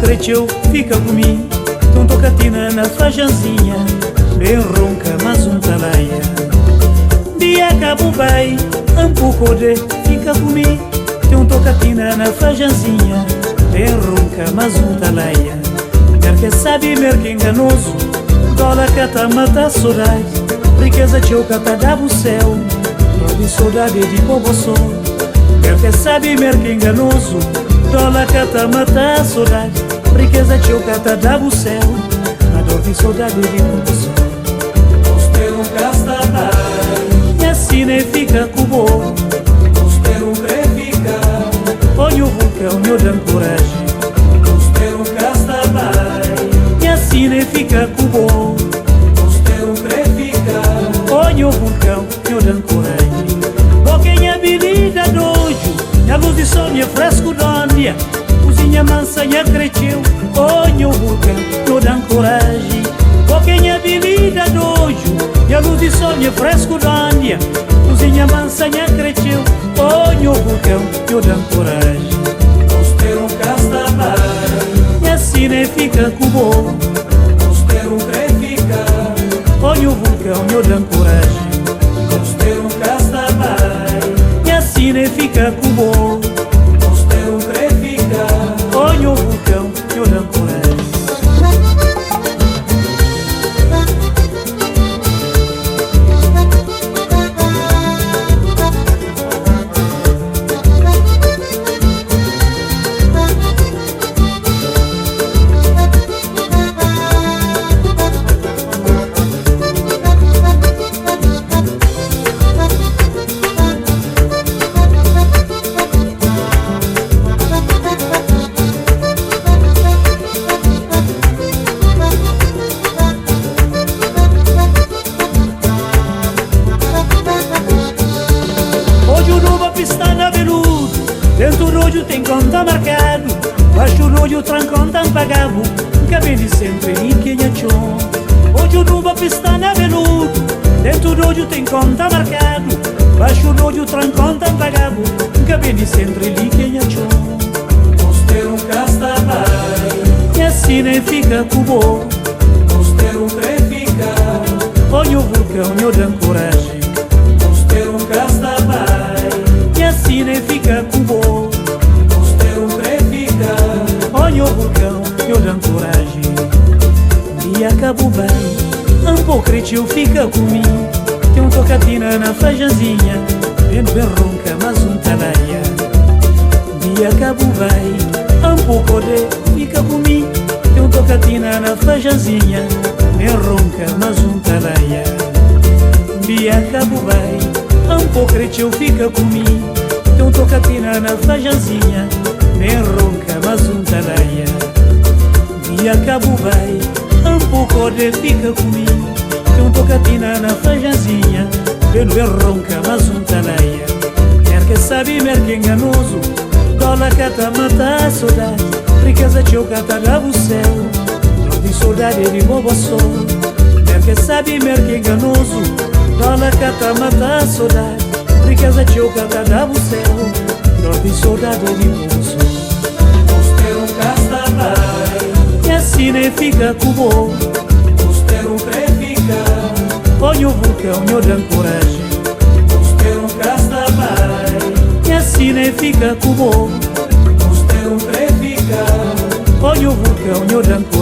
cresceu, fica comigo. Tem tocatina na fajanzinha, bem ronca, mas talaia. Dia cabo vai, pouco de, fica comigo. Tem tocatina na fajanzinha, bem ronca, mas talaia. Merque sabe, merque enganoso, dólar cata mata saudade. Riqueza teu cata dá pro céu, de saudade de povo só. Merque sabe, merque enganoso, dólar cata mata saudade. Riqueza teu cata dá pro céu, a dor de saudade de povo só. Você nunca está bem, E assim nem fica com bom. você nunca fica, Olha o vulcão, eu dando coragem. você nunca está bem, E assim nem fica com bom. você nunca fica, Olha o vulcão, eu dando coragem. Boquinha avenida dojo, e a luz de sol e fresco d'ondia. Cozinha mansa e cresceu. Olha o vulcão, eu dando coragem. Boquinha avenida dojo, e a luz de sol e fresco d'ondia. Cozinha mansa e cresceu. Olha o vulcão, eu dando coragem. você nunca está bem, E assim nem fica com bom. você nunca fica, Olha o vulcão, eu dando coragem. você nunca está bem, E assim nem fica com bom. você nunca fica, Olha o vulcão, eu dando coragem. Hoje o Nuba pistana veludo, dentro do rojo tem conta marcado. Baixo do rojo trancão tan pagavo, cabelo sempre em quenhachon. Hoje o Nuba pistana veludo, dentro do rojo tem conta marcado. Baixo do rojo trancão tan pagavo, cabelo sempre em quenhachon. você nunca está bem, E assim nem fica com bom. você nunca fica, Olha o vulcão, eu dando coragem. você nunca está bem, E assim nem fica com bom. você nunca fica, Olha o vulcão, eu dando coragem. E acabou bem, pouco cresceu, fica comigo. Tem tocatina na fajanzinha, bem ronca, mas talaia. E acabou bem, pouco de, fica comigo. Tem tocatina na fajanzinha, bem ronca, mas talaia. E acabou bem, pouco cresceu, fica comigo. Tem tocatina na fajanzinha, bem ronca, mas talaia. E acabou bem, pouco de, fica comigo. Tem tocatina na fajanzinha, bem ronca, mas talaia. Merque sabe, merque enganoso, dólar cata mata a saudade. Riqueza teu cata dá pro céu, não tem saudade de bobo só. Merque sabe, merque enganoso, dólar cata mata a saudade. Riqueza teu cata dá pro céu, não tem saudade de bobo só. você nunca está bem, E assim nem fica com bom. você nunca fica, Olha o vulcão, eu dando coragem. você nunca está bem, E assim nem fica com bom. você nunca fica, Olha o vulcão, eu dando coragem.